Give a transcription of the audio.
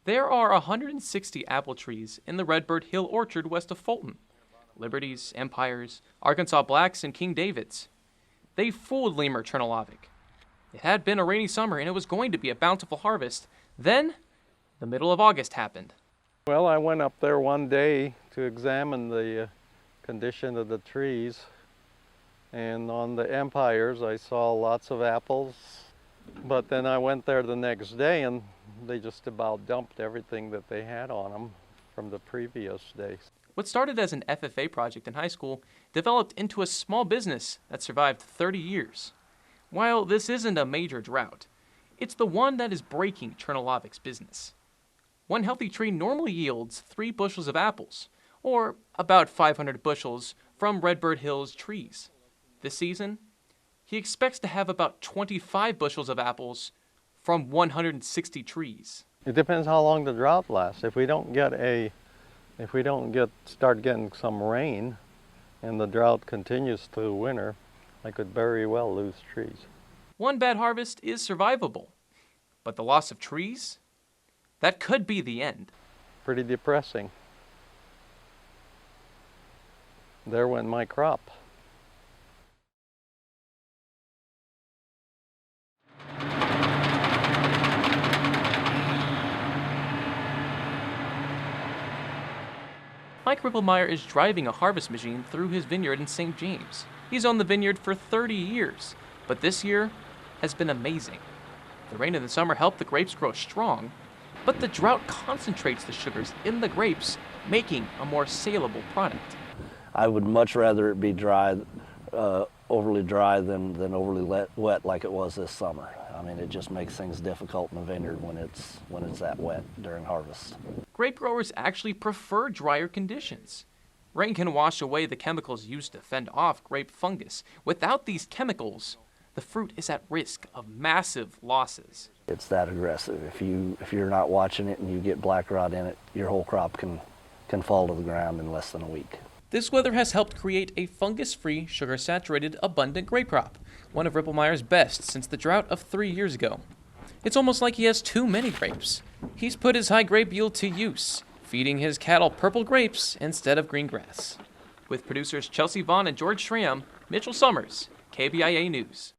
There are 160 apple trees in the Redbird Hill Orchard west of Fulton. Liberties, Empires, Arkansas Blacks, and King Davids. They fooled Leemer Cernohlavek. It had been a rainy summer and it was going to be a bountiful harvest. Then, the middle of August happened. Well, I went up there one day to examine the condition of the trees, and on the Empires I saw lots of apples, but then I went there the next day and they just about dumped everything that they had on them from the previous days. What started as an FFA project in high school developed into a small business that survived 30 years. While this isn't a major drought, it's the one that is breaking Cernohlavek's business. One healthy tree normally yields 3 bushels of apples, or about 500 bushels from Redbird Hill's trees. This season, he expects to have about 25 bushels of apples from 160 trees. It depends how long the drought lasts. If we don't start getting some rain and the drought continues through winter, I could very well lose trees. One bad harvest is survivable, but the loss of trees? That could be the end. Pretty depressing. There went my crop. Mike Ripplemeyer is driving a harvest machine through his vineyard in St. James. He's owned the vineyard for 30 years, but this year has been amazing. The rain in the summer helped the grapes grow strong, but the drought concentrates the sugars in the grapes, making a more saleable product. I would much rather it be dry, overly dry than overly wet like it was this summer. I mean, it just makes things difficult in the vineyard when it's that wet during harvest. Grape growers actually prefer drier conditions. Rain can wash away the chemicals used to fend off grape fungus. Without these chemicals, the fruit is at risk of massive losses. It's that aggressive. If you're not watching it and you get black rot in it, your whole crop can fall to the ground in less than a week. This weather has helped create a fungus-free, sugar-saturated, abundant grape crop, one of Ripplemeyer's best since the drought of 3 years ago. It's almost like he has too many grapes. He's put his high grape yield to use, feeding his cattle purple grapes instead of green grass. With producers Chelsea Vaughn and George Schramm, Mitchell Summers, KBIA News.